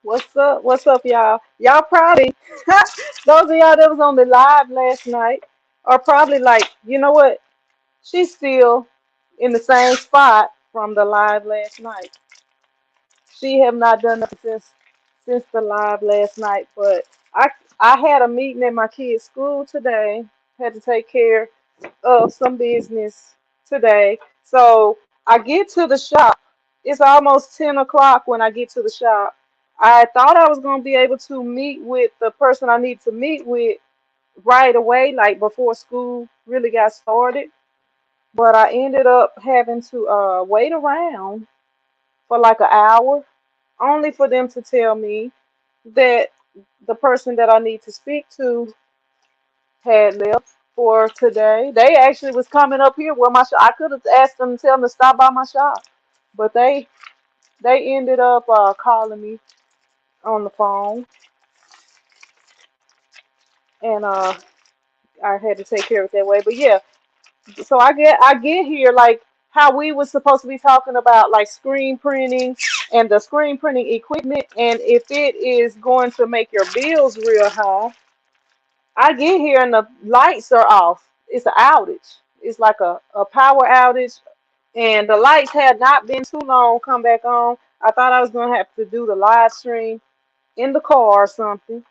What's up? What's up, y'all? Y'all probably those of y'all that was on the live last night are probably like, you know what? She's still in the same spot from the live last night. She have not done nothing since the live last night. But I I had a meeting at my kids' school today. Had to take care of some business today. So I get to the shop. It's almost 10 o'clock when I get to the shop. I thought I was going to be able to meet with the person I need to meet with right away, like before school really got started. But I ended up having to wait around for like an hour, only for them to tell me that the person that I need to speak to had left for today. They actually was coming up here where my shop. I could have asked them to tell them to stop by my shop, but they ended up calling me on the phone, and I had to take care of it that way. But yeah, so I get here like how we was supposed to be talking about like screen printing and the screen printing equipment, and if it is going to make your bills real high. I get here and the lights are off. It's an outage. It's like a power outage, and the lights had not been too long come back on. I thought I was gonna have to do the live stream in the car or something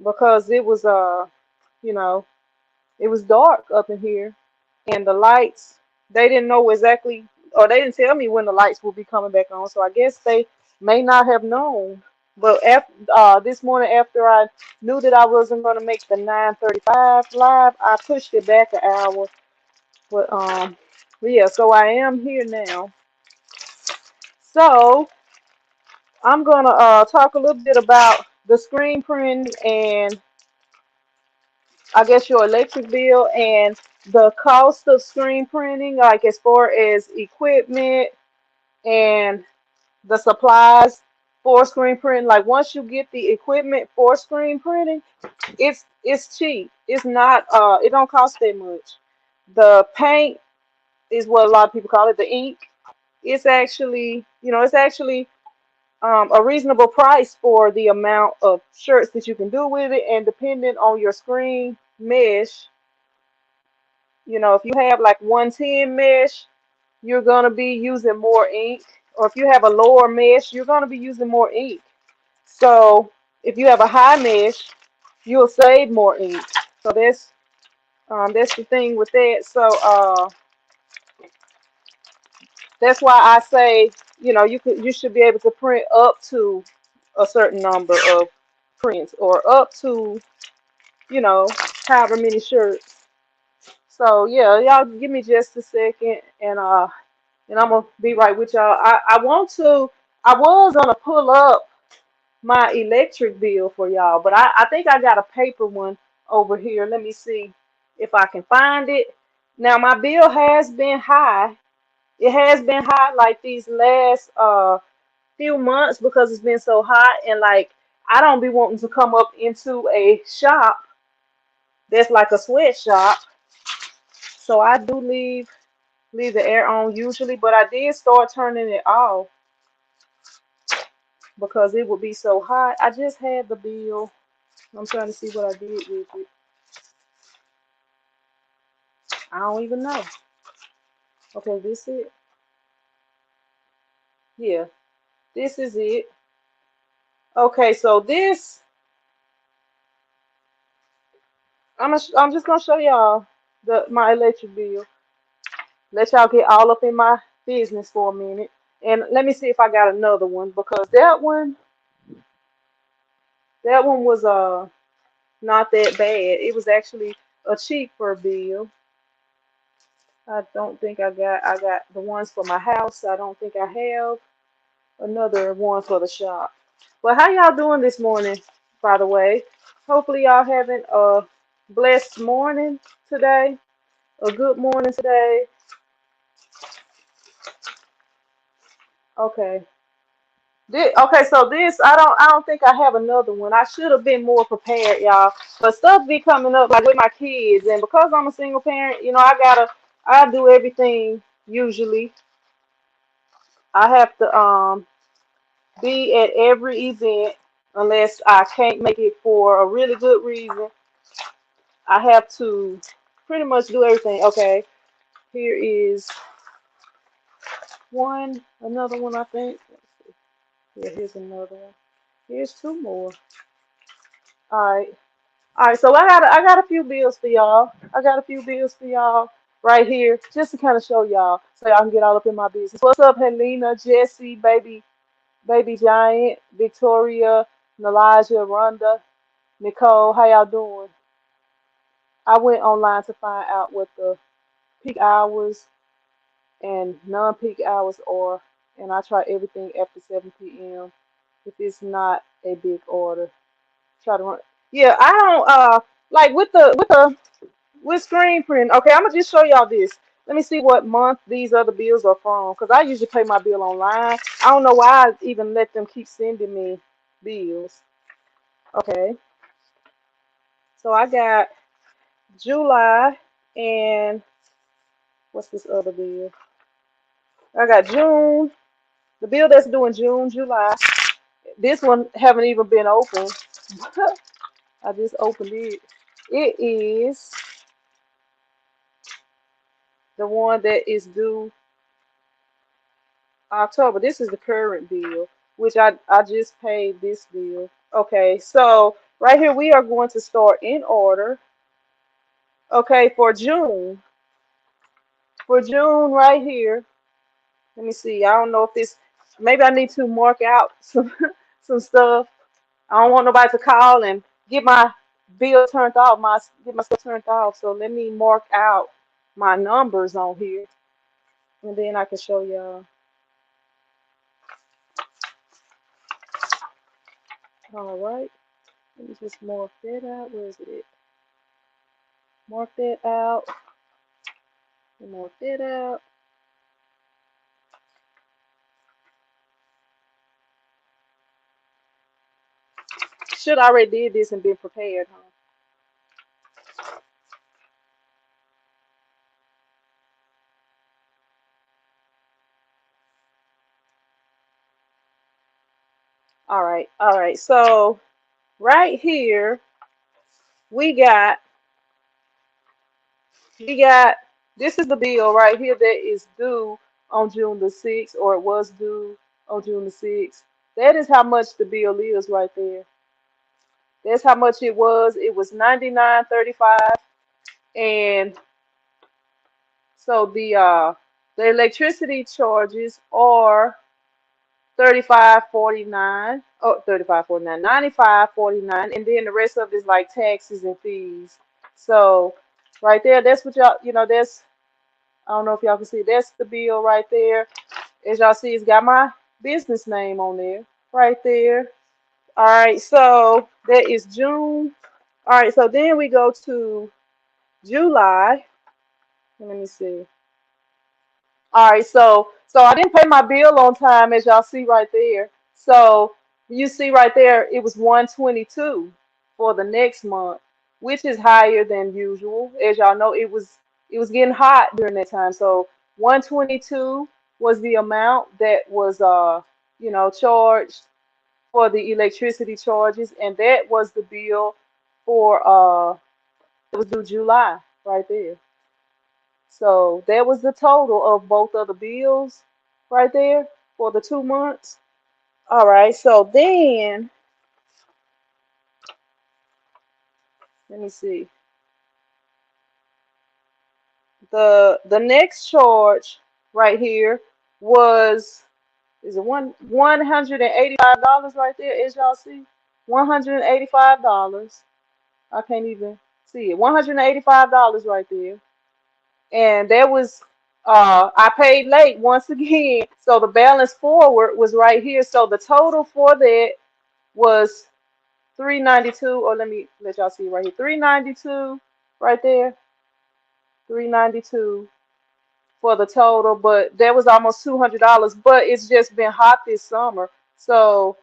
because it was you know it was dark up in here, and the lights, they didn't know exactly, or they didn't tell me when the lights will be coming back on. So I guess they may not have known. But after, this morning, after I knew that I wasn't going to make the 9:35 live, I pushed it back an hour. But yeah, so I am here now. So I'm gonna talk a little bit about the screen print and I guess your electric bill and the cost of screen printing, like as far as equipment and the supplies for screen printing. Like once you get the equipment for screen printing, it's cheap. It's not it don't cost that much. The paint is what a lot of people call it, the ink. It's actually, it's actually a reasonable price for the amount of shirts that you can do with it, and depending on your screen mesh, if you have like 110 mesh, you're going to be using more ink. Or if you have a lower mesh, you're going to be using more ink. So if you have a high mesh, you'll save more ink. So that's the thing with that. So that's why I say, you should be able to print up to a certain number of prints or up to, you know, however many shirts. So yeah, y'all give me just a second, and I'm gonna be right with y'all. I was gonna pull up my electric bill for y'all, but I think I got a paper one over here. Let me see if I can find it. Now my bill has been high. It has been high like these last few months because it's been so hot, and like I don't be wanting to come up into a shop that's like a sweatshop. So I do leave the air on usually, but I did start turning it off because it would be so hot. I just had the bill. I'm trying to see what I did with it. I don't even know. Okay, this it. Yeah, this is it. Okay, so this I'm just gonna show y'all my electric bill. Let y'all get all up in my business for a minute, and let me see if I got another one because that one was not that bad. It was actually a cheaper bill. I don't think I got the ones for my house. I don't think I have another one for the shop. But how y'all doing this morning, by the way? Hopefully y'all having a blessed morning today, a good morning today. Okay. Okay, so this I don't think I have another one. I should have been more prepared, y'all. But stuff be coming up like with my kids, and because I'm a single parent, I do everything usually. I have to be at every event unless I can't make it for a really good reason. I have to pretty much do everything. Okay, here is another one I think. Let's see. Yeah, here's another one. Here's two more. All right. All right, so I got a few bills for y'all. I got a few bills for y'all right here, just to kind of show y'all, so y'all can get all up in my business. What's up, Helena, Jesse, baby Giant, Victoria, Nalaja, Rhonda, Nicole? How y'all doing? I went online to find out what the peak hours and non-peak hours are, and I try everything after 7 p.m. if it's not a big order. Try to run. Yeah, I don't like with screen print. Okay, I'm gonna just show y'all this. Let me see what month these other bills are from, because I usually pay my bill online. I don't know why I even let them keep sending me bills. Okay, so I got July and what's this other bill? I got June, the bill that's due in June, July. This one haven't even been opened. I just opened it. It is the one that is due October. This is the current bill, which I just paid this bill. Okay, so right here we are going to start in order. Okay, for June. For June right here. Let me see. I don't know if this maybe I need to mark out some stuff. I don't want nobody to call and get my bill turned off, get my stuff turned off. So let me mark out my numbers on here and then I can show y'all. All right. Let me just mark that out. Where is it? Mark that out. Mark that out. Should already did this and been prepared, huh? All right, all right. So right here we got we got this is the bill right here that is due on June the 6th, or it was due on June the 6th. That is how much the bill is right there. That's how much it was. It was 99.35, and so the electricity charges are 35.49. Oh, 35.49, 95.49, and then the rest of it is like taxes and fees. So right there, that's what y'all, that's, I don't know if y'all can see, that's the bill right there. As y'all see, it's got my business name on there right there. All right, so that is June. All right, so then we go to July. Let me see. All right, so I didn't pay my bill on time, as y'all see right there. So you see right there, it was 122 for the next month, which is higher than usual. As y'all know, it was getting hot during that time. So 122 was the amount that was charged for the electricity charges, and that was the bill for it was due July right there. So that was the total of both of the bills right there for the 2 months. All right, so then let me see. The next charge right here was is it $185 right there, as y'all see? $185. I can't even see it. $185 right there. And there was I paid late once again, so the balance forward was right here. So the total for that was 392, or let me let y'all see right here, 392 right there, 392 for the total. But that was almost $200. But it's just been hot this summer, so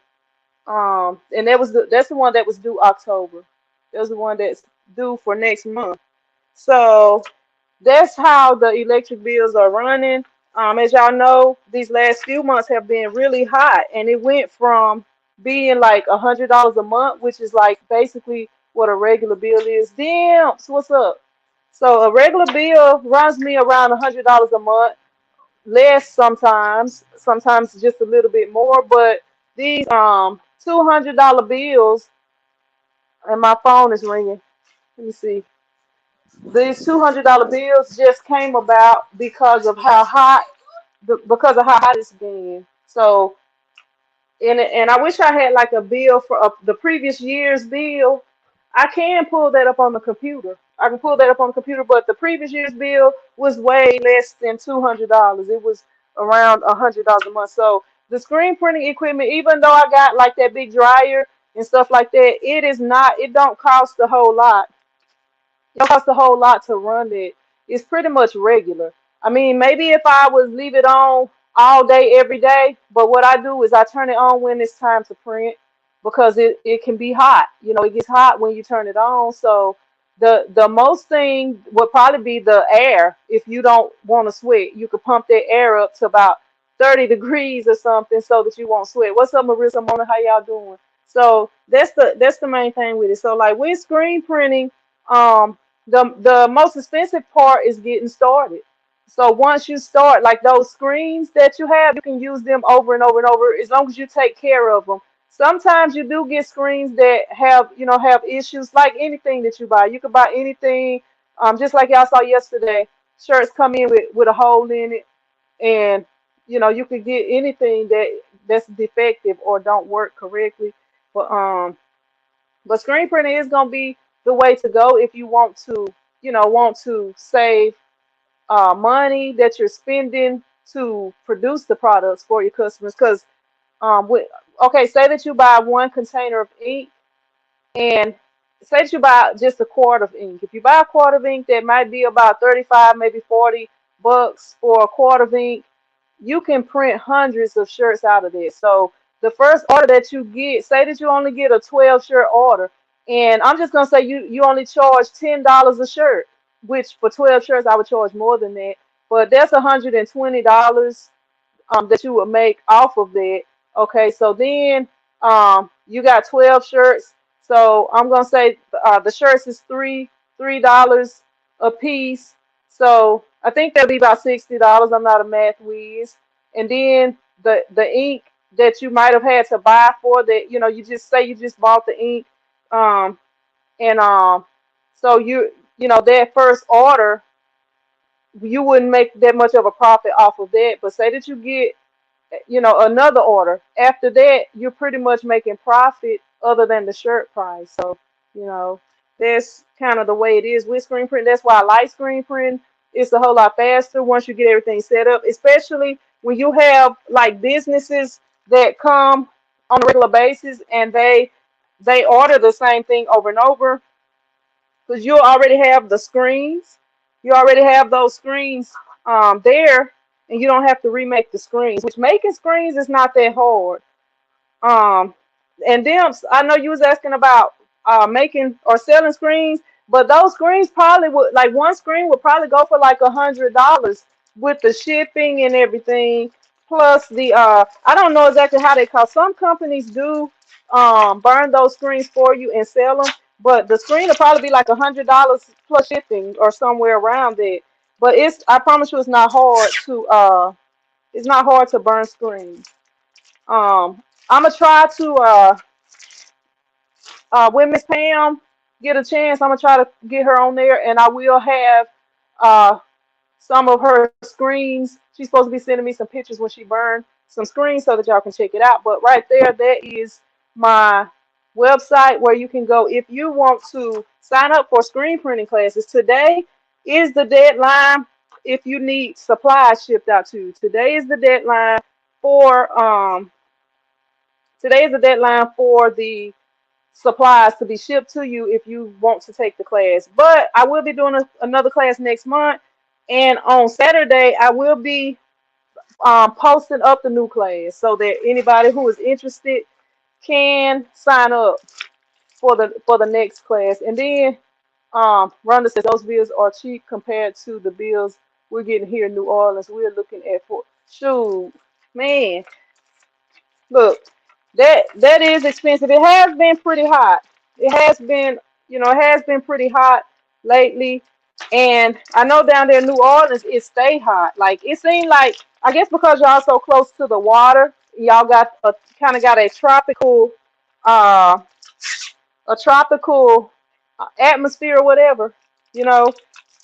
and that's the one that was due October. That's the one that's due for next month. So that's how the electric bills are running. As y'all know, these last few months have been really hot, and it went from being like $100 a month, which is like basically what a regular bill is. Damn, so what's up? So a regular bill runs me around $100 a month, less sometimes, sometimes just a little bit more. But these $200 bills, and my phone is ringing. Let me see. These $200 bills just came about because of how hot it's been. So, and I wish I had like a bill for the previous year's bill. I can pull that up on the computer. I can pull that up on the computer, but the previous year's bill was way less than $200. It was around $100 a month. So the screen printing equipment, even though I got like that big dryer and stuff like that, it is not. It don't cost a whole lot. It don't cost a whole lot to run it. It's pretty much regular. I mean, maybe if I was leave it on all day, every day, but what I do is I turn it on when it's time to print because it can be hot. You know, it gets hot when you turn it on. So the most thing would probably be the air. If you don't want to sweat, you could pump that air up to about 30 degrees or something so that you won't sweat. What's up, Marissa? Mona, how y'all doing? So that's the main thing with it. So like with screen printing, um, the most expensive part is getting started. So once you start, like those screens that you have, you can use them over and over and over as long as you take care of them. Sometimes you do get screens that have issues like anything that you buy. You could buy anything, just like y'all saw yesterday. Shirts come in with a hole in it, and you could get anything that's defective or don't work correctly. But screen printing is gonna be the way to go if you want to save money that you're spending to produce the products for your customers. Because okay, say that you buy one container of ink, and say that you buy just a quart of ink. If you buy a quart of ink, that might be about 35, maybe $40 for a quart of ink. You can print hundreds of shirts out of this. So the first order that you get, say that you only get a 12 shirt order, and I'm just gonna say you only charge $10 a shirt, which for 12 shirts I would charge more than that, but that's $120 that you would make off of that. Okay, so then you got 12 shirts. So I'm gonna say the shirts is $3 a piece. So I think that'll be about $60. I'm not a math whiz. And then the ink that you might have had to buy for that, you just say you just bought the ink, um, and so that first order you wouldn't make that much of a profit off of that. But say that you get another order. After that, you're pretty much making profit other than the shirt price. So, you know, that's kind of the way it is with screen print. That's why I like screen print. It's a whole lot faster once you get everything set up, especially when you have like businesses that come on a regular basis and they order the same thing over and over because you already have the screens. You already have those screens there, and you don't have to remake the screens. Which making screens is not that hard. Um, and then I know you was asking about making or selling screens, but those screens probably would like one screen would probably go for like $100 with the shipping and everything. Plus the I don't know exactly how they cost. Some companies do burn those screens for you and sell them, but the screen will probably be like $100 plus shipping or somewhere around it. But I promise you it's not hard to burn screens. I'm gonna try to when Miss Pam get a chance, I'm gonna try to get her on there, and I will have uh some of her screens. She's supposed to be sending me some pictures when she burned some screens so that y'all can check it out. But right there, that is my website where you can go if you want to sign up for screen printing classes. Today is the deadline if you need supplies shipped out to you. For um Today is the deadline for the supplies to be shipped to you if you want to take the class. But I will be doing another class next month, and on Saturday I will be posting up the new class so that anybody who is interested can sign up for the next class. And then Rhonda says those bills are cheap compared to the bills we're getting here in New Orleans. We're looking at for shoot, man. Look, that is expensive. It has been pretty hot. It has been, it has been pretty hot lately. And I know down there in New Orleans, it stay hot. Like it seemed like, I guess because y'all so close to the water, y'all got a kind of got uh a tropical atmosphere or whatever, you know.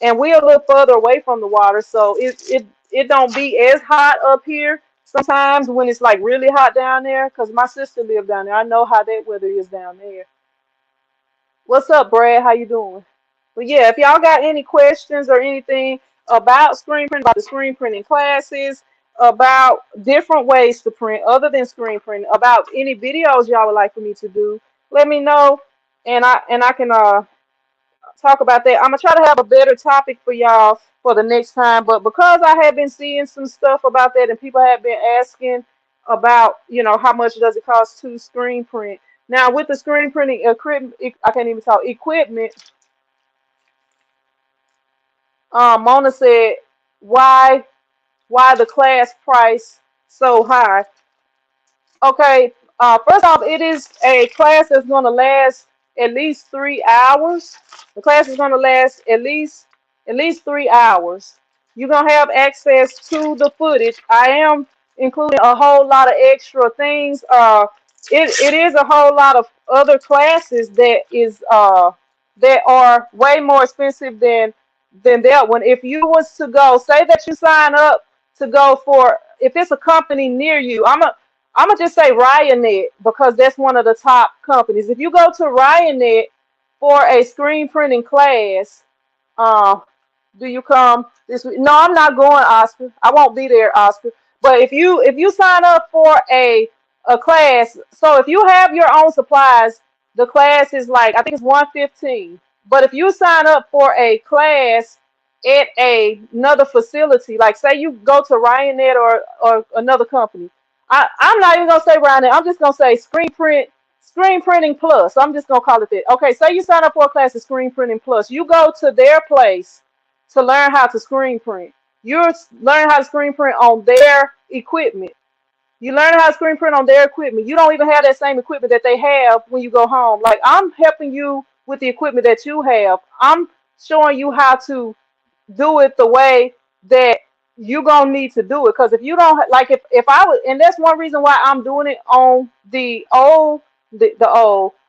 And we're a little further away from the water, so it don't be as hot up here sometimes when it's like really hot down there. Cause my sister lived down there, I know how that weather is down there. What's up, Brad? How you doing? But yeah, if y'all got any questions or anything about screen print, about the screen printing classes, about different ways to print other than screen printing, about any videos y'all would like for me to do, let me know, and I can talk about that. I'm gonna try to have a better topic for y'all for the next time. But because I have been seeing some stuff about that, and people have been asking about, how much does it cost to screen print? Now with the screen printing equipment, I can't even talk equipment. Mona said, why why the class price so high? Okay, first off, it is a class that's going to last at least 3 hours. The class is going to last at least 3 hours. You're going to have access to the footage. I am including a whole lot of extra things. It is a whole lot of other classes that are way more expensive than that one. If you was to go, say that you sign up to go for, if it's a company near you, I'm gonna just say Ryonet because that's one of the top companies. If you go to Ryonet for a screen printing class, uh, do you come this week? No, I'm not going, Oscar. I won't be there, Oscar. But if you sign up for a class, so if you have your own supplies, the class is like I think it's 115. But if you sign up for a class at another facility, like say you go to Ryonet or another company, I'm not even gonna say Ryonet. I'm just gonna say Screen Printing Plus. I'm just gonna call it that. Okay, say you sign up for a class of Screen Printing Plus. You go to their place to learn how to screen print. You're learning how to screen print on their equipment. You learn how to screen print on their equipment. You don't even have that same equipment that they have when you go home. Like I'm helping you with the equipment that you have. I'm showing you how to do it the way that you're gonna need to do it. Because if you don't like, if I was, and that's one reason why I'm doing it on the old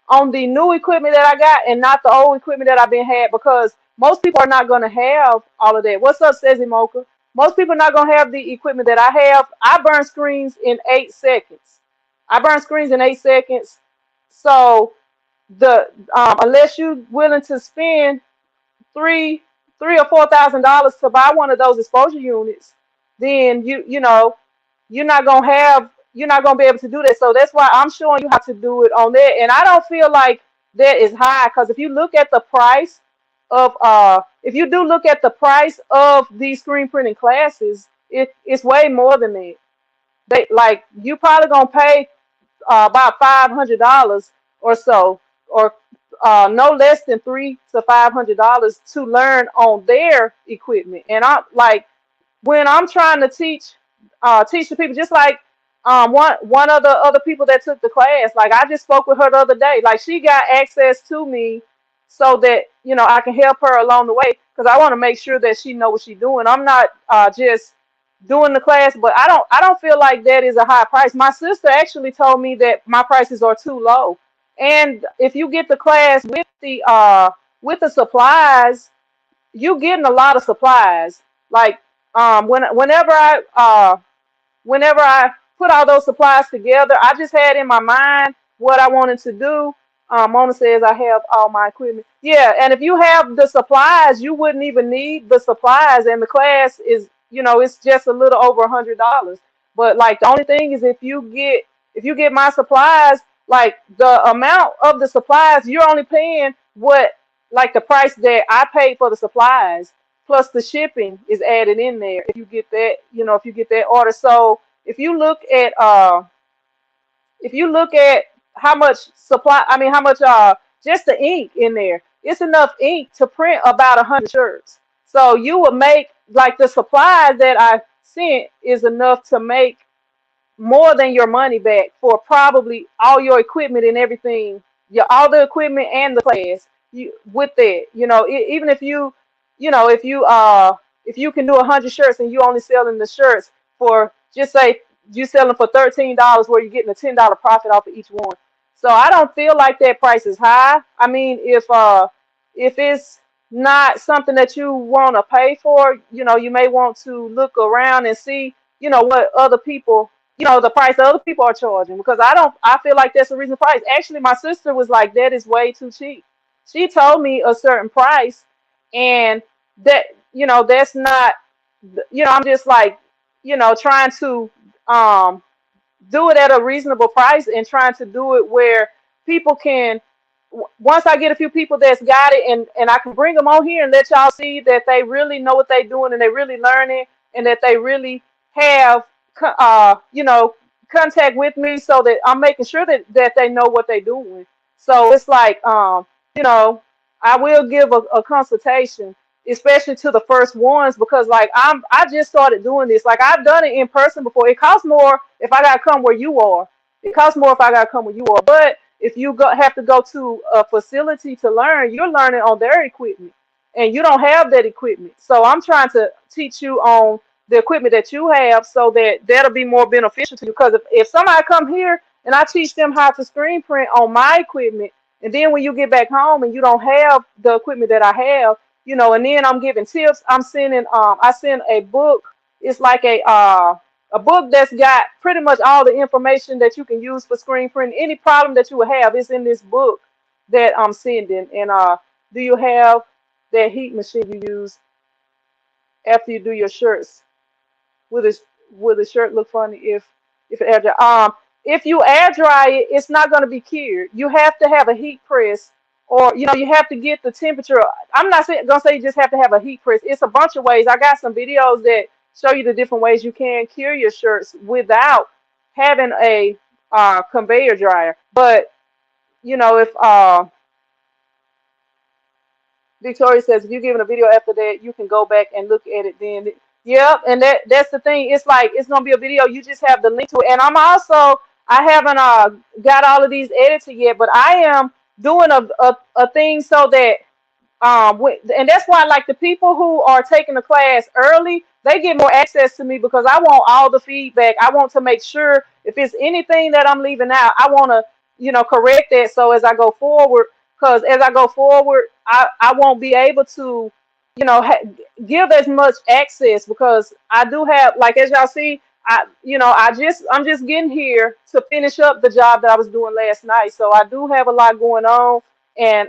on the new equipment that I got and not the old equipment that I've been had, because most people are not gonna have all of that. What's up, Sezzy Mocha? Most people are not gonna have the equipment that I have. I burn screens in 8 seconds. I burn screens in 8 seconds. So the unless you're willing to spend three three or $4,000 to buy one of those exposure units, then you're not gonna be able to do that. So that's why I'm showing you how to do it on there. And I don't feel like that is high because if you look at the price of if you do look at the price of these screen printing classes, it's way more than that. They like you probably gonna pay about $500 or so, or no less than $300 to $500 to learn on their equipment. And I'm like, when I'm trying to teach the people, just like one of the other people that took the class, like I just spoke with her the other day. Like she got access to me so that I can help her along the way because I want to make sure that she know what she's doing. I'm not just doing the class, but I don't feel like that is a high price. My sister actually told me that my prices are too low. And if you get the class with the supplies, you getting a lot of supplies. Like whenever I put all those supplies together, I just had in my mind what I wanted to do. Mona says I have all my equipment. Yeah, and if you have the supplies, you wouldn't even need the supplies, and the class is, it's just a little over $100. But like the only thing is if you get my supplies, like the amount of the supplies, you're only paying what like the price that I paid for the supplies plus the shipping is added in there if you get that, if you get that order. So if you look at how much supply, I mean how much just the ink in there, it's enough ink to print about 100 shirts. So you would make like the supplies that I sent is enough to make more than your money back for probably all your equipment and everything, your all the equipment and the class. You with that, even if if you can do 100 shirts and you only selling the shirts for, just say you selling for $13, where you're getting a $10 profit off of each one. So I don't feel like that price is high. I mean, if it's not something that you want to pay for, you may want to look around and see, what other people, the price other people are charging, because I feel like that's a reasonable price. Actually, my sister was like, that is way too cheap. She told me a certain price, and that, that's not, I'm just like, trying to um do it at a reasonable price, and trying to do it where people can, once I get a few people that's got it, and I can bring them on here and let y'all see that they really know what they're doing, and they really learning, and that they really have contact with me, so that I'm making sure that they know what they're doing. So it's like, you know I will give a consultation, especially to the first ones, because like I just started doing this. Like, I've done it in person before. It costs more if I gotta come where you are. It costs more if I gotta come where you are. But if you have to go to a facility to learn, you're learning on their equipment, and you don't have that equipment. So I'm trying to teach you on the equipment that you have, so that that'll be more beneficial to you. Because if somebody come here and I teach them how to screen print on my equipment, and then when you get back home and you don't have the equipment that I have, and then I'm giving tips. I send a book. It's like a book that's got pretty much all the information that you can use for screen printing. Any problem that you would have is in this book that I'm sending. And do you have that heat machine you use after you do your shirts? Will this will the shirt look funny if it air dry? If you air dry it, it's not going to be cured. You have to have a heat press, or you have to get the temperature. I'm not gonna say you just have to have a heat press. It's a bunch of ways. I got some videos that show you the different ways you can cure your shirts without having a conveyor dryer. But if Victoria says, if you give it a video after that, you can go back and look at it then. Yep, and that's the thing. It's like, it's gonna be a video. You just have the link to it. And I haven't got all of these edited yet, but I am doing a thing so that and that's why, like, the people who are taking the class early, they get more access to me, because I want all the feedback. I want to make sure if it's anything that I'm leaving out, I want to, correct that. So as I go forward, because as I go forward, I won't be able to, give as much access, because I do have, like, as y'all see, I'm just getting here to finish up the job that I was doing last night. So I do have a lot going on, and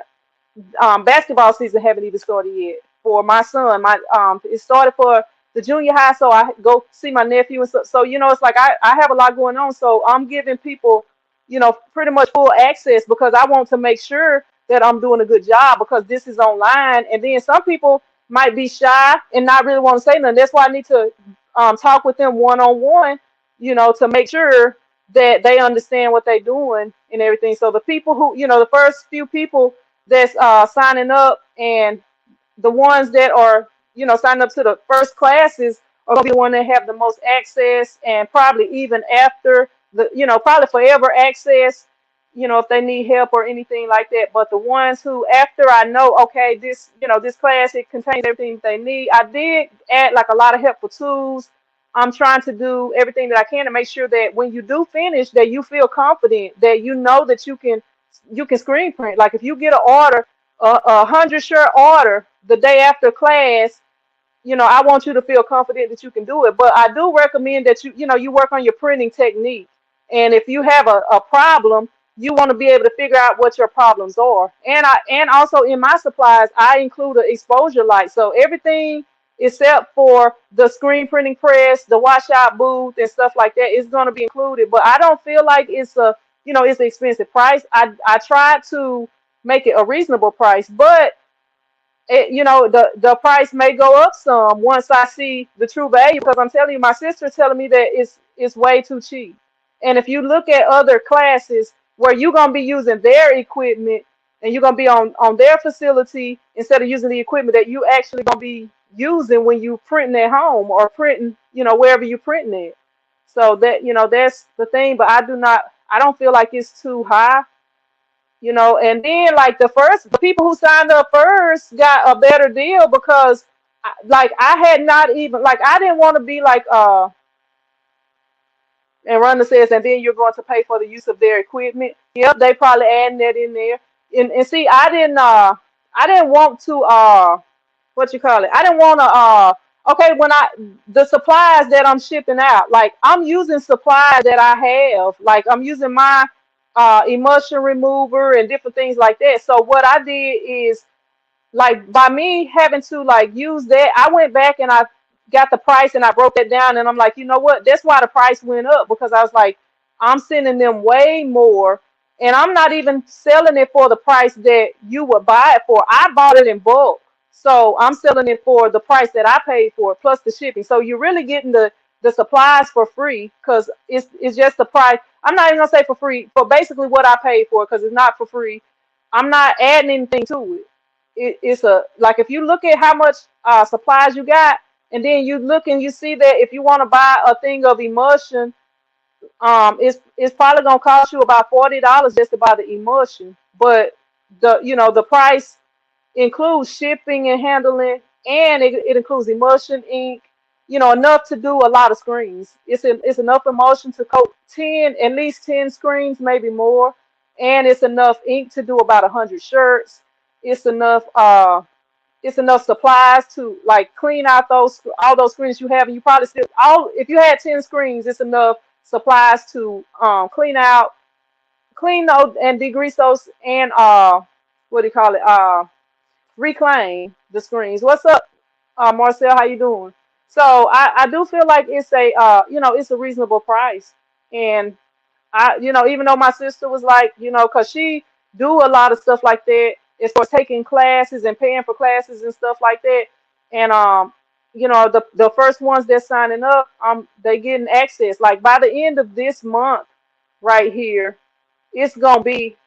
basketball season haven't even started yet for my son. My It started for the junior high, so I go see my nephew and so it's like I have a lot going on. So I'm giving people, pretty much full access, because I want to make sure that I'm doing a good job, because this is online. And then some people might be shy and not really want to say nothing. That's why I need to talk with them one on one, to make sure that they understand what they're doing and everything. So the people who, the first few people that's signing up, and the ones that are, signing up to the first classes, are going to be the one that have the most access, and probably even after the, probably forever access, if they need help or anything like that. But the ones who, after I know, okay, this class, it contains everything they need. I did add like a lot of helpful tools. I'm trying to do everything that I can to make sure that when you do finish, that you feel confident, that you know that you can screen print. Like, if you get an order, a 100 shirt order the day after class, I want you to feel confident that you can do it. But I do recommend that you work on your printing technique. And if you have a problem, you want to be able to figure out what your problems are. And also in my supplies, I include an exposure light. So everything except for the screen printing press, the washout booth, and stuff like that is going to be included. But I don't feel like it's an expensive price. I tried to make it a reasonable price, but the price may go up some once I see the true value, because I'm telling you, my sister's telling me that it's way too cheap. And if you look at other classes where you're gonna be using their equipment, and you're gonna be on their facility instead of using the equipment that you actually gonna be using when you printing at home or printing, wherever you printing it. So that, that's the thing. But I don't feel like it's too high, and then like the people who signed up first got a better deal because like I had not even like I didn't want to be like and Rhonda says, and then you're going to pay for the use of their equipment. Yep, they probably adding that in there. And see, I didn't want to what you call it? I didn't want to okay, when the supplies that I'm shipping out, like I'm using supplies that I have. Like I'm using my emulsion remover and different things like that. So what I did is like by me having to like use that, I went back and I got the price and I broke that down and I'm like, you know what? That's why the price went up because I was like, I'm sending them way more and I'm not even selling it for the price that you would buy it for. I bought it in bulk. So I'm selling it for the price that I paid for it plus the shipping. So you're really getting the supplies for free because it's just the price. I'm not even gonna say for free, for basically what I paid for because it's not for free. I'm not adding anything to it. It's a like if you look at how much supplies you got, and then you look and you see that if you want to buy a thing of emulsion, it's probably gonna cost you about $40 just to buy the emulsion. But the price includes shipping and handling, and it includes emulsion, ink, enough to do a lot of screens. It's enough emulsion to coat at least 10 screens, maybe more, and it's enough ink to do about 100 shirts. It's enough it's enough supplies to like clean out all those screens you have, and you probably still all if you had 10 screens, it's enough supplies to clean those and degrease those and what do you call it reclaim the screens. What's up, Marcel? How you doing? So I do feel like it's a it's a reasonable price, and even though my sister was like, cause she do a lot of stuff like that as far as taking classes and paying for classes and stuff like that, and the first ones that's signing up, they getting access. Like by the end of this month, right here, it's gonna be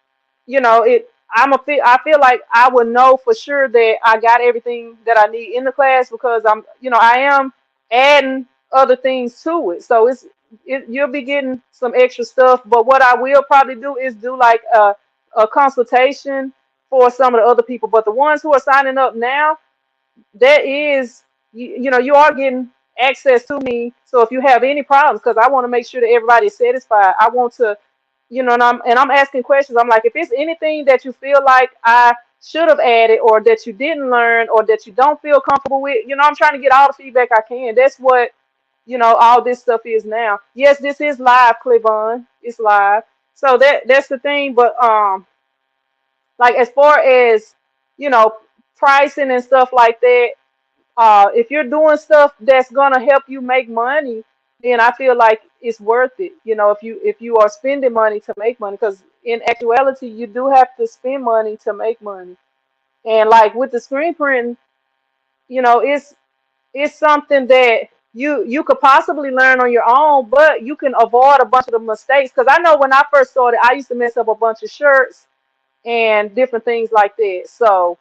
it I feel like I would know for sure that I got everything that I need in the class because I am adding other things to it. So you'll be getting some extra stuff. But what I will probably do is do like a consultation for some of the other people. But the ones who are signing up now, that is you are getting access to me. So if you have any problems, because I want to make sure that everybody is satisfied, I want to and I'm asking questions. I'm like, if it's anything that you feel like I should have added or that you didn't learn or that you don't feel comfortable with, I'm trying to get all the feedback I can. That's what all this stuff is now. Yes, this is live, Clevon. It's live. So that's the thing. But like as far as you know pricing and stuff like that, if you're doing stuff that's gonna help you make money, then I feel like it's worth it. If you are spending money to make money, because in actuality, you do have to spend money to make money. And like with the screen printing, it's something that you could possibly learn on your own, but you can avoid a bunch of the mistakes. Because I know when I first started, I used to mess up a bunch of shirts and different things like that. So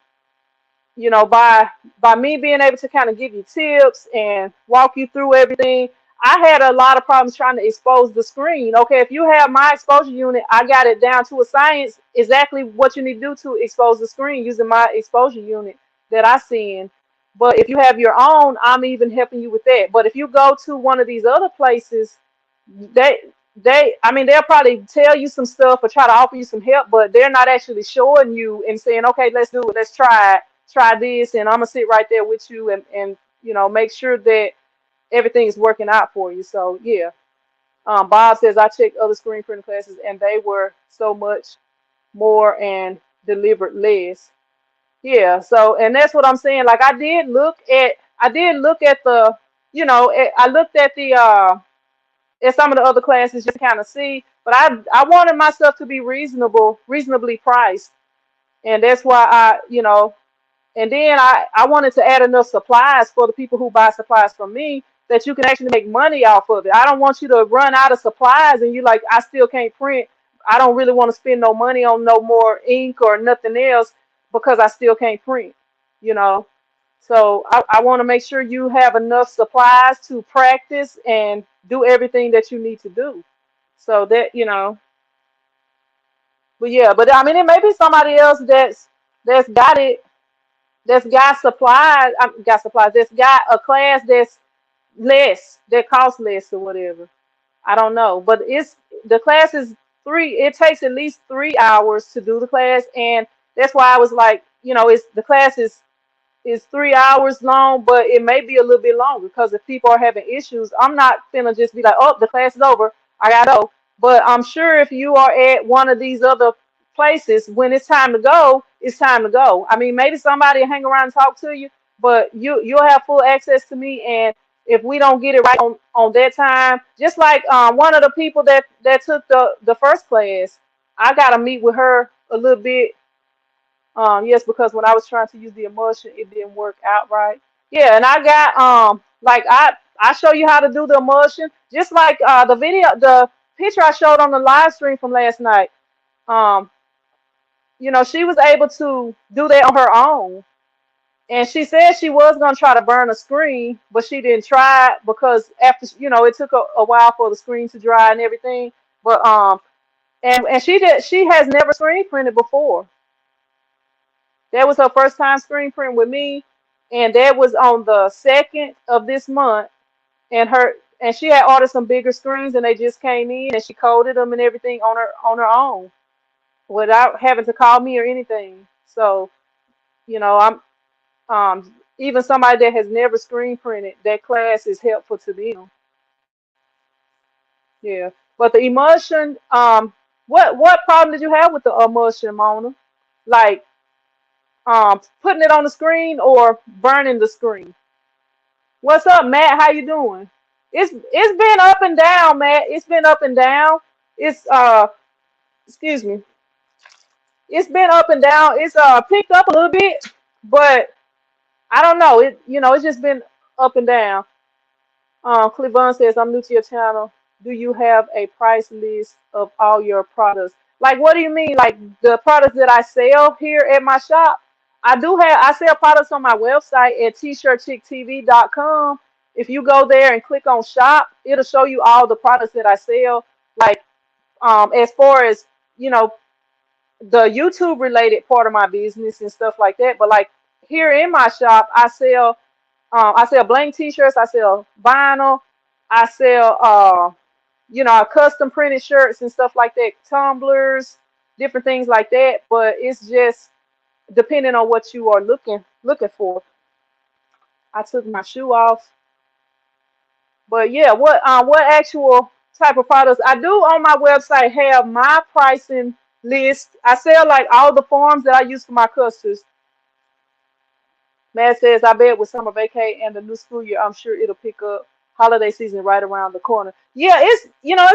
by me being able to kind of give you tips and walk you through everything, I had a lot of problems trying to expose the screen. Okay, if you have my exposure unit, I got it down to a science exactly what you need to do to expose the screen using my exposure unit that I send. But if you have your own, I'm even helping you with that. But if you go to one of these other places, they I mean they'll probably tell you some stuff or try to offer you some help, but they're not actually showing you and saying, okay, let's do it, let's try this, and I'm gonna sit right there with you and make sure that everything is working out for you. So yeah, Bob says I checked other screen printing classes and they were so much more and delivered less. Yeah, so and that's what I'm saying. Like I did look at the I looked at the at some of the other classes just kind of see, but I wanted myself to be reasonably priced, and that's why and then I wanted to add enough supplies for the people who buy supplies from me that you can actually make money off of it. I don't want you to run out of supplies and you like, I still can't print. I don't really want to spend no money on no more ink or nothing else because I still can't print, you know. So I want to make sure you have enough supplies to practice and do everything that you need to do. So that, but yeah, but I mean, it may be somebody else that's got it, that's got supplies, got supplies, that's got a class that's less, that costs less or whatever. I don't know, but it's the class is three. It takes at least 3 hours to do the class, and that's why I was like, it's the class is 3 hours long, but it may be a little bit longer because if people are having issues, I'm not gonna just be like, oh, the class is over, I gotta go. But I'm sure if you are at one of these other places, when it's time to go, it's time to go. I mean, maybe somebody will hang around and talk to you, but you'll have full access to me. And if we don't get it right on that time, just like one of the people that took the first class, I gotta meet with her a little bit. Yes, because when I was trying to use the emulsion, it didn't work out right. Yeah, and I got like I show you how to do the emulsion, just like the picture I showed on the live stream from last night. Um, she was able to do that on her own, and she said she was gonna try to burn a screen, but she didn't try it because after it took a while for the screen to dry and everything. But and she has never screen printed before. That was her first time screen print with me, and that was on the 2nd of this month. And she had ordered some bigger screens, and they just came in, and she coded them and everything on her own without having to call me or anything. So I'm even somebody that has never screen printed, that class is helpful to them. Yeah, but the emulsion, what problem did you have with the emulsion, Mona? Like putting it on the screen or burning the screen? What's up, Matt? How you doing? It's been up and down, Matt. It's been up and down. It's excuse me. It's been up and down. It's picked up a little bit, but I don't know. It's just been up and down. Cleveland says, I'm new to your channel. Do you have a price list of all your products? Like, what do you mean? Like the products that I sell here at my shop? I sell products on my website at tshirtchicktv.com. If you go there and click on shop, it'll show you all the products that I sell. Like, as far as, you know, the YouTube related part of my business and stuff like that. But like here in my shop, I sell blank t-shirts, I sell vinyl, I sell custom printed shirts and stuff like that, tumblers, different things like that. But it's just depending on what you are looking for. I took my shoe off. But yeah, what actual type of products I do on my website have my pricing list. I sell like all the forms that I use for my customers. Matt says, I bet with summer vacay and the new school year, I'm sure it'll pick up. Holiday season right around the corner. Yeah, it's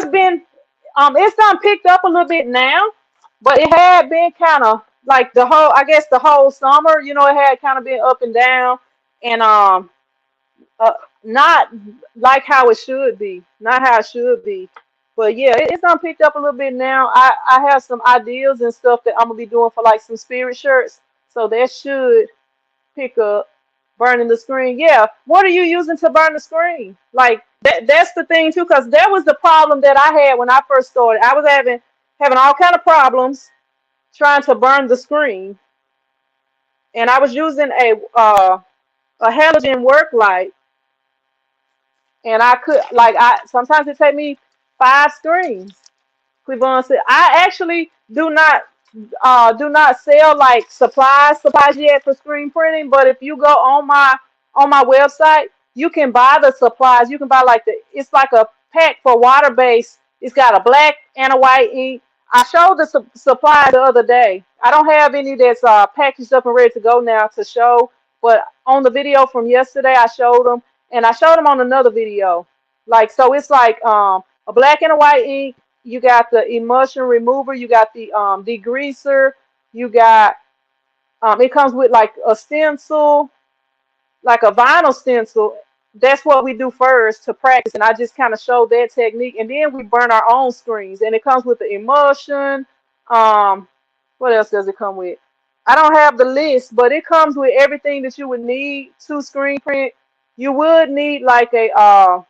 been it's done picked up a little bit now, but it had been kind of like I guess the whole summer, it had kind of been up and down, and uh, not like how it should be, not how it should be. But yeah, it's done picked up a little bit now. I have some ideas and stuff that I'm gonna be doing for like some spirit shirts, so that should pick up. Burning the screen. Yeah. What are you using to burn the screen? Like that's the thing too, because that was the problem that I had when I first started. I was having all kind of problems trying to burn the screen. And I was using a halogen work light, and I could like I sometimes it take me 5 screens. Cleveland said, I actually do not sell like supplies yet for screen printing. But if you go on my website, you can buy the supplies. You can buy like it's like a pack for water base. It's got a black and a white ink. I showed the supply the other day. I don't have any that's packaged up and ready to go now to show, but on the video from yesterday, I showed them, and I showed them on another video. Like so, it's like a black and a white ink. You got the emulsion remover. You got the degreaser. You got it comes with like a stencil, like a vinyl stencil. That's what we do first to practice, and I just kind of show that technique, and then we burn our own screens. And it comes with the emulsion. Um, what else does it come with? I don't have the list, but it comes with everything that you would need to screen print. You would need like a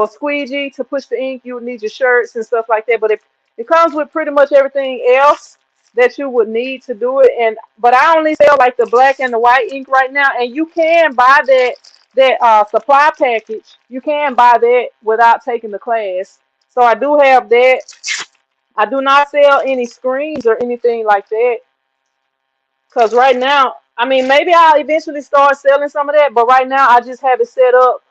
squeegee to push the ink. You would need your shirts and stuff like that. But it comes with pretty much everything else that you would need to do it. And but I only sell like the black and the white ink right now, and you can buy that supply package. You can buy that without taking the class. So I do have that. I do not sell any screens or anything like that because right now, I mean, maybe I'll eventually start selling some of that, but right now I just have it set up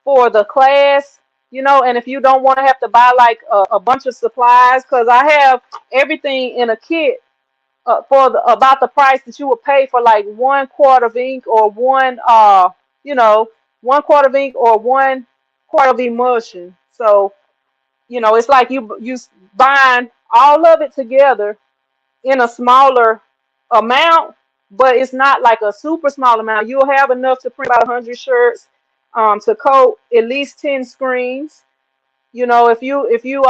for the class, and if you don't want to have to buy like a bunch of supplies, because I have everything in a kit for about the price that you would pay for like 1 quart of ink or you know, 1 quart of ink or 1 quart of emulsion. So, it's like you buying all of it together in a smaller amount, but it's not like a super small amount. You'll have enough to print about 100 shirts, to coat at least 10 screens. If you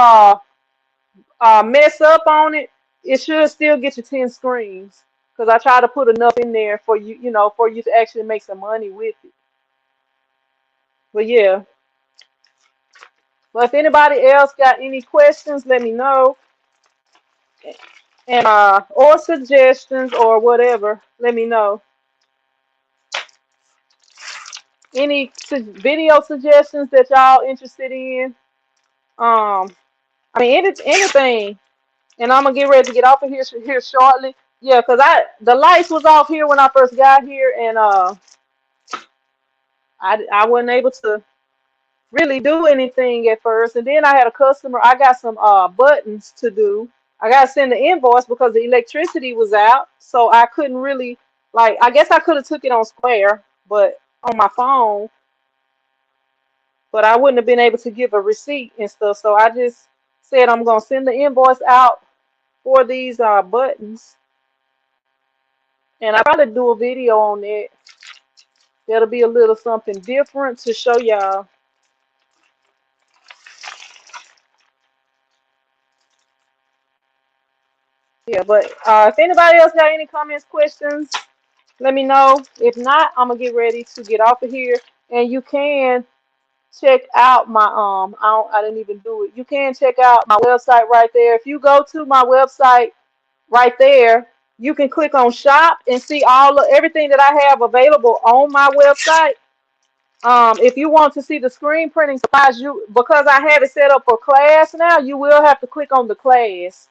mess up on it, it should still get you 10 screens. Because I try to put enough in there for you, for you to actually make some money with it. But yeah, but if anybody else got any questions, let me know, and or suggestions or whatever, let me know. Any video suggestions that y'all interested in? Um, I mean, anything. And I'm gonna get ready to get off of here shortly. Yeah, cause the lights was off here when I first got here, and I wasn't able to really do anything at first. And then I had a customer. I got some buttons to do. I gotta send the invoice because the electricity was out, so I couldn't really like. I guess I could have took it on Square, but on my phone, but I wouldn't have been able to give a receipt and stuff. So I just said I'm gonna send the invoice out for these buttons, and I'll probably do a video on that. That'll be a little something different to show y'all. Yeah, but if anybody else got any comments, questions, let me know. If not, I'm gonna get ready to get off of here, and you can check out my I didn't even do it. You can check out my website right there. If you go to my website right there, you can click on shop and see everything that I have available on my website. If you want to see the screen printing supplies, because I have it set up for class now, you will have to click on the class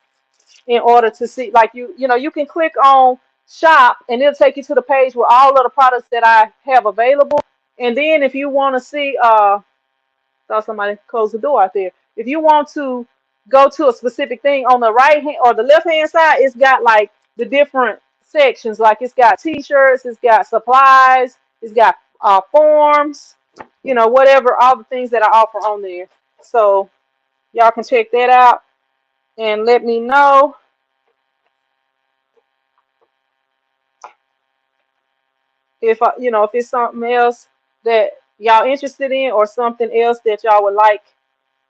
in order to see. Like you can click on shop and it'll take you to the page with all of the products that I have available. And then if you want to see, thought somebody closed the door out there. If you want to go to a specific thing on the right hand or the left hand side, it's got like the different sections. Like it's got t-shirts, it's got supplies, it's got forms, whatever, all the things that I offer on there. So y'all can check that out and let me know if it's something else that y'all interested in or something else that y'all would like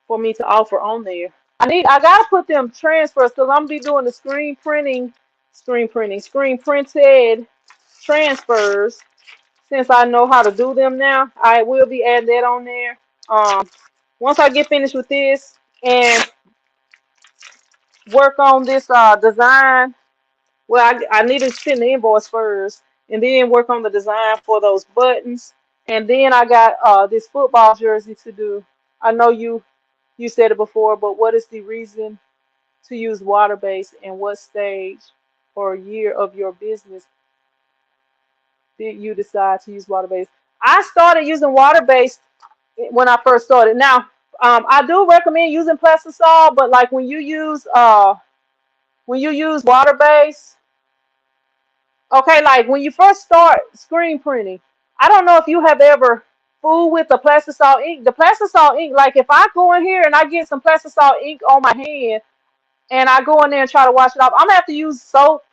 for me to offer on there. I gotta put them transfers because I'm gonna be doing the screen printed transfers. Since I know how to do them now, I will be adding that on there. Once I get finished with this and work on this design, well, I need to send the invoice first and then work on the design for those buttons. And then I got this football jersey to do. I know you said it before, but what is the reason to use water-based, and what stage or year of your business did you decide to use water-based? I started using water-based when I first started. Now, I do recommend using plastisol, but like when you use water-based, okay, like when you first start screen printing, I don't know if you have ever fooled with the plastisol ink. The plastisol ink, like if I go in here and I get some plastisol ink on my hand and I go in there and try to wash it off, I'm gonna have to use soap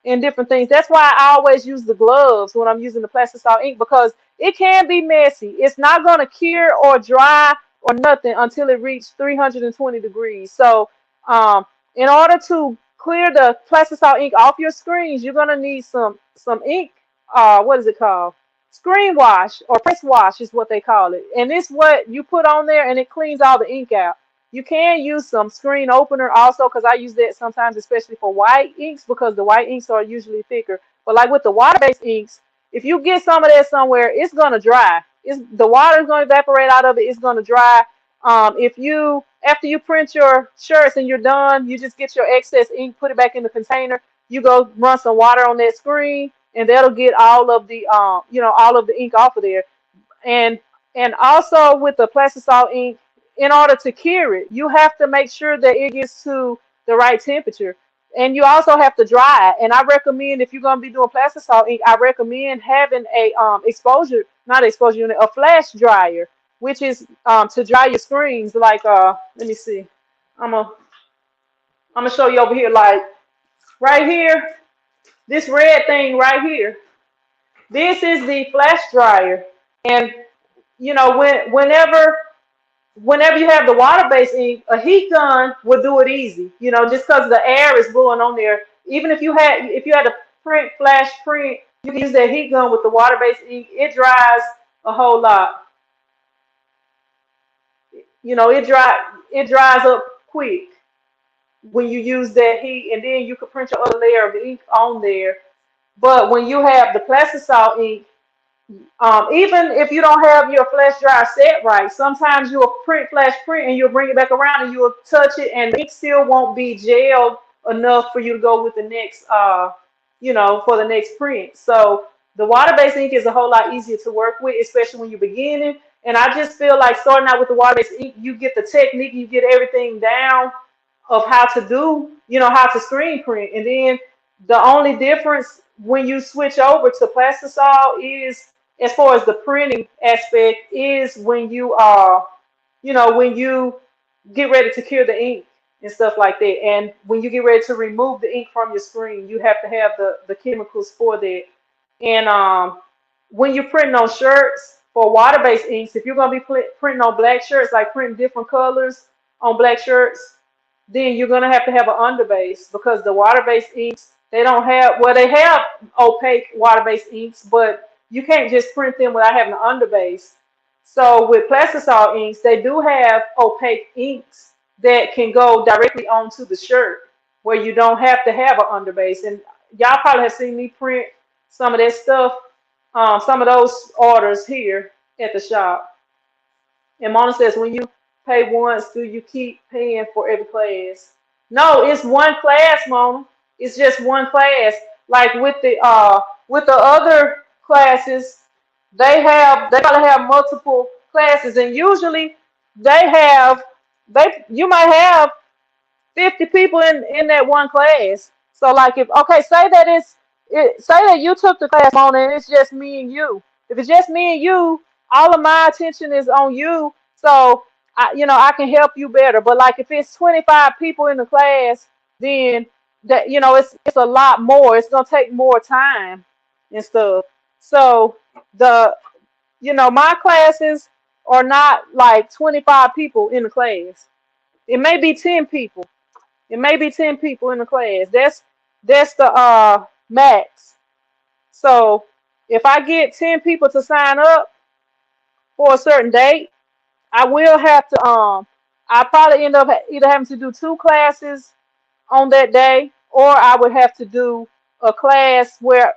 and different things. That's why I always use the gloves when I'm using the plastisol ink, because it can be messy. It's not gonna cure or dry or nothing until it reaches 320 degrees. So in order to clear the plastisol ink off your screens, you're gonna need some ink. What is it called? Screen wash or press wash is what they call it. And it's what you put on there, and it cleans all the ink out. You can use some screen opener also, because I use that sometimes, especially for white inks, because the white inks are usually thicker. But like with the water-based inks, if you get some of that somewhere, it's gonna dry. The water's gonna evaporate out of it. It's gonna dry. If you After you print your shirts and you're done, you just get your excess ink, put it back in the container. You go run some water on that screen, and that'll get all of the all of the ink off of there. And also with the plastisol ink, in order to cure it, you have to make sure that it gets to the right temperature. And you also have to dry it. And I recommend, if you're gonna be doing plastisol ink, I recommend having a not exposure unit, a flash dryer, which is to dry your screens. Like let me see. I'm gonna I'm gonna show you over here, like right here, this red thing right here. This is the flash dryer. And whenever you have the water-based ink, a heat gun will do it easy. Just because the air is blowing on there. Even if you had to print flash print, you can use that heat gun with the water-based ink. It dries a whole lot. It dries up quick when you use that heat, and then you can print your other layer of ink on there. But when you have the plastisol ink, even if you don't have your flash dryer set right, sometimes you'll flash print and you'll bring it back around and you'll touch it, and the ink still won't be gelled enough for you to go with the next, for the next print. So the water-based ink is a whole lot easier to work with, especially when you're beginning. And I just feel like starting out with the water-based ink, you get the technique, you get everything down of how to do, how to screen print. And then the only difference when you switch over to plastisol is, as far as the printing aspect, is when when you get ready to cure the ink and stuff like that. And when you get ready to remove the ink from your screen, you have to have the chemicals for that. And when you're printing on shirts for water-based inks, if you're going to be printing on black shirts, like printing different colors on black shirts, then you're going to have an underbase, because the water-based inks, they don't have, well, they have opaque water-based inks, but you can't just print them without having an underbase. So with plastisol inks, they do have opaque inks that can go directly onto the shirt, where you don't have to have an underbase. And y'all probably have seen me print some of that stuff, some of those orders here at the shop. And Mona says, when you pay once, do you keep paying for every class? No, it's one class, Mona. It's just one class. Like with the other classes, they probably have multiple classes, and usually you might have 50 people in that one class. So like, say that you took the class on and it's just me and you. If it's just me and you, all of my attention is on you. So I can help you better. But like, if it's 25 people in the class, then it's a lot more. It's gonna take more time and stuff. So my classes are not like 25 people in the class. It may be 10 people. It may be 10 people in the class. That's the max. So if I get 10 people to sign up for a certain date, I will have to I probably end up either having to do two classes on that day, or I would have to do a class where,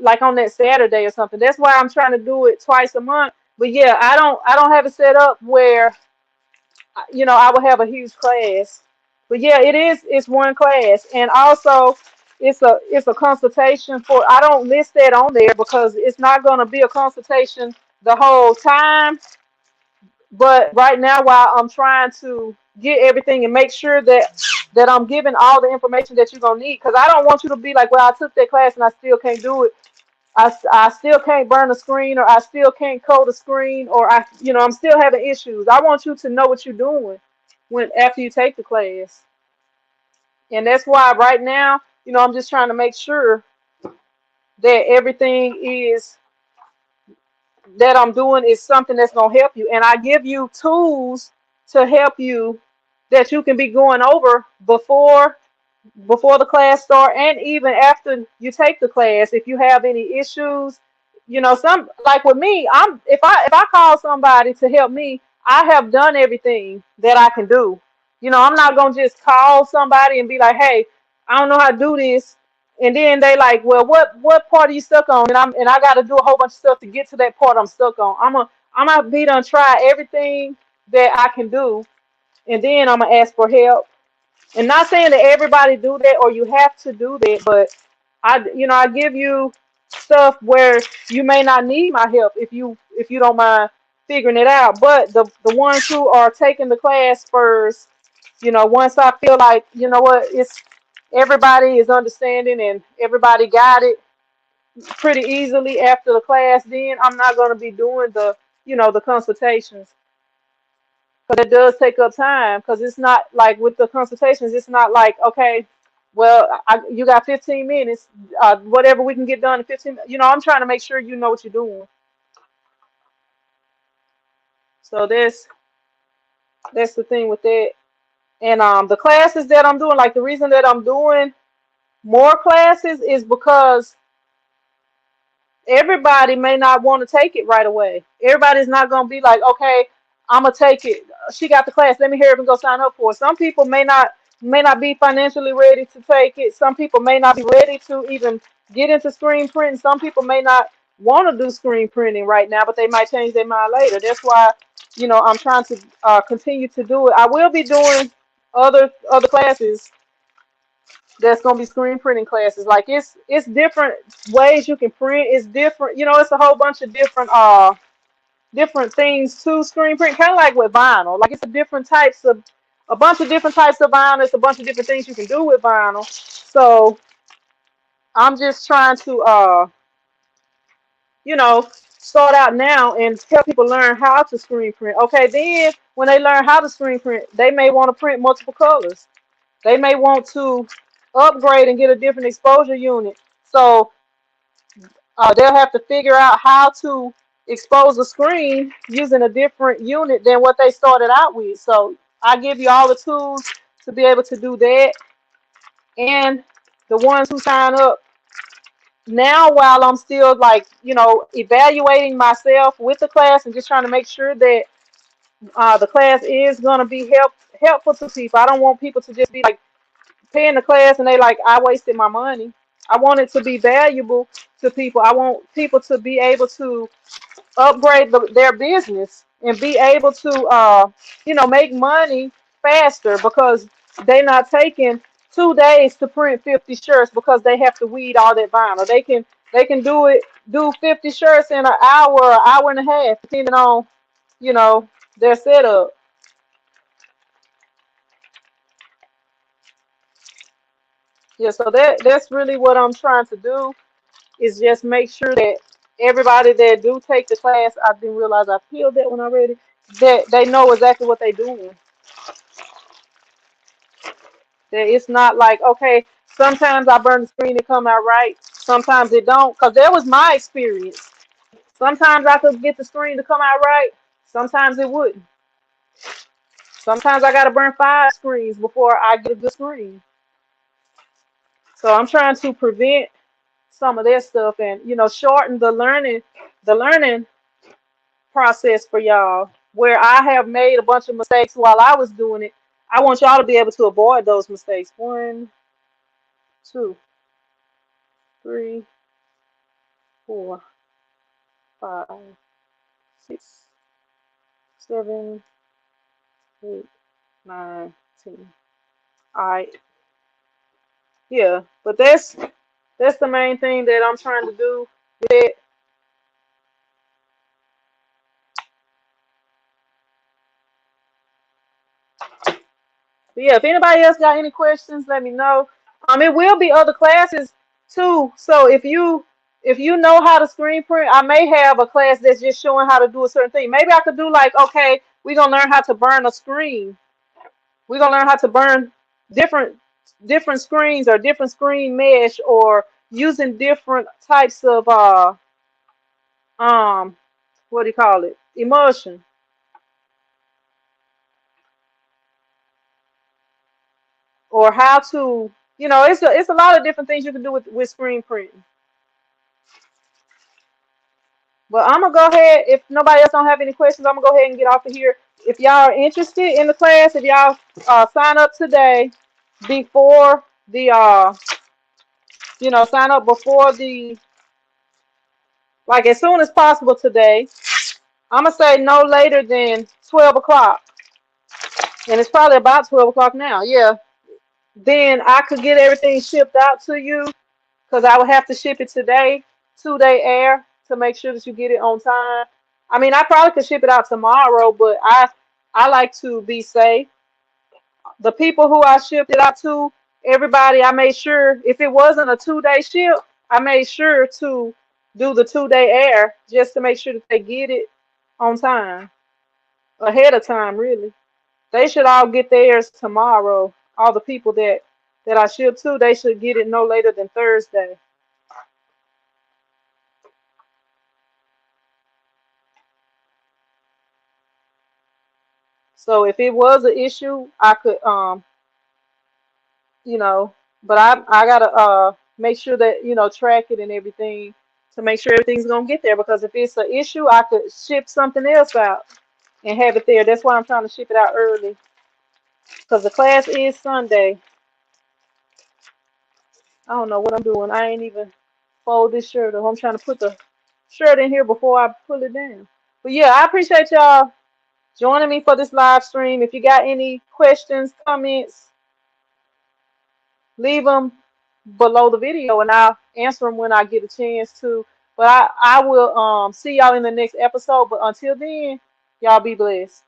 like on that Saturday or something. That's why I'm trying to do it twice a month. But yeah, I don't have it set up where I would have a huge class. But yeah, it's one class. And also it's a consultation for, I don't list that on there because it's not going to be a consultation the whole time. But right now, while I'm trying to get everything and make sure that I'm giving all the information that you're gonna need, because I don't want you to be like, well, I took that class and I still can't do it. I still can't burn a screen, or I still can't code a screen, or I'm still having issues. I want you to know what you're doing after you take the class. And that's why right now, I'm just trying to make sure that everything is that I'm doing is something that's going to help you. And I give you tools to help you that you can be going over before before the class start, and even after you take the class, if you have any issues, some, like with me, if I call somebody to help me, I have done everything that I can do. I'm not gonna just call somebody and be like, hey, I don't know how to do this, and then they like, well, what part are you stuck on? And I got to do a whole bunch of stuff to get to that part I'm stuck on. I'm gonna be done try everything that I can do, and then I'm gonna ask for help. And not saying that everybody do that or you have to do that, but I give you stuff where you may not need my help if you don't mind figuring it out. But the ones who are taking the class first, once I feel like, what, it's everybody is understanding and everybody got it pretty easily after the class, then I'm not going to be doing the consultations, because it does take up time. Because it's not like with the consultations, it's not like, okay, well, you got 15 minutes, whatever we can get done in 15 minutes. I'm trying to make sure you know what you're doing. So that's the thing with that. And the classes that I'm doing, like the reason that I'm doing more classes is because everybody may not want to take it right away. Everybody's not going to be like, okay, I'm gonna take it. She got the class. Let me hurry up and go sign up for it. Some people may not be financially ready to take it. Some people may not be ready to even get into screen printing. Some people may not want to do screen printing right now, but they might change their mind later. That's why, I'm trying to continue to do it. I will be doing other classes that's gonna be screen printing classes. Like it's different ways you can print. It's different, it's a whole bunch of different things to screen print, kind of like with vinyl. Like it's a bunch of different types of vinyl. It's a bunch of different things you can do with vinyl. So I'm just trying to start out now and help people learn how to screen print. Okay, then when they learn how to screen print, they may want to print multiple colors. They may want to upgrade and get a different exposure unit. So they'll have to figure out how to expose the screen using a different unit than what they started out with. So I give you all the tools to be able to do that. And the ones who sign up now, while I'm still like, evaluating myself with the class and just trying to make sure that the class is going to be helpful to people. I don't want people to just be like paying the class and they like, I wasted my money. I want it to be valuable to people. I want people to be able to upgrade their business and be able to make money faster, because they're not taking 2 days to print 50 shirts because they have to weed all that vinyl. They can do 50 shirts in an hour and a half, depending on you know their setup. Yeah, so that's really what I'm trying to do, is just make sure that everybody that do take the class, I didn't realize I peeled that one already, that they know exactly what they're doing. That it's not like, okay, sometimes I burn the screen and come out right, sometimes it don't. Because that was my experience. Sometimes I could get the screen to come out right, sometimes it wouldn't. Sometimes I got to burn 5 screens before I get a good screen. So I'm trying to prevent some of that stuff and shorten the learning process for y'all, where I have made a bunch of mistakes while I was doing it. I want y'all to be able to avoid those mistakes. 1, 2, 3, 4, 5, 6, 7, 8, 9, 10. All right. Yeah, but that's the main thing that I'm trying to do with it. But yeah, if anybody else got any questions, let me know. It will be other classes too. So if you know how to screen print, I may have a class that's just showing how to do a certain thing. Maybe I could do like, okay, we're gonna learn how to burn a screen. We're gonna learn how to burn different different screens, or different screen mesh, or using different types of um what do you call it? Emulsion, or how to You know, it's a lot of different things you can do with screen printing. But I'm gonna go ahead. If nobody else don't have any questions, I'm gonna go ahead and get off of here. If y'all are interested in the class, if y'all sign up today before the sign up before the like as soon as possible today. I'm gonna say no later than 12 o'clock, and it's probably about 12 o'clock now. Yeah, then I could get everything shipped out to you because I would have to ship it today, 2-day air, to make sure that you get it on time. I mean, I probably could ship it out tomorrow, but I like to be safe. The people who I shipped it out to, everybody, I made sure if it wasn't a 2-day ship, I made sure to do the 2-day air just to make sure that they get it on time, ahead of time, really. They should all get theirs tomorrow. All the people that I ship to, they should get it no later than Thursday. So if it was an issue, I could you know, but I gotta make sure that track it and everything to make sure everything's gonna get there. Because if it's an issue, I could ship something else out and have it there. That's why I'm trying to ship it out early. Because the class is Sunday. I don't know what I'm doing. I ain't even fold this shirt up. I'm trying to put the shirt in here before I pull it down. But yeah, I appreciate y'all joining me for this live stream. If you got any questions, comments, leave them below the video and I'll answer them when I get a chance to. But I will see y'all in the next episode. But until then, y'all be blessed.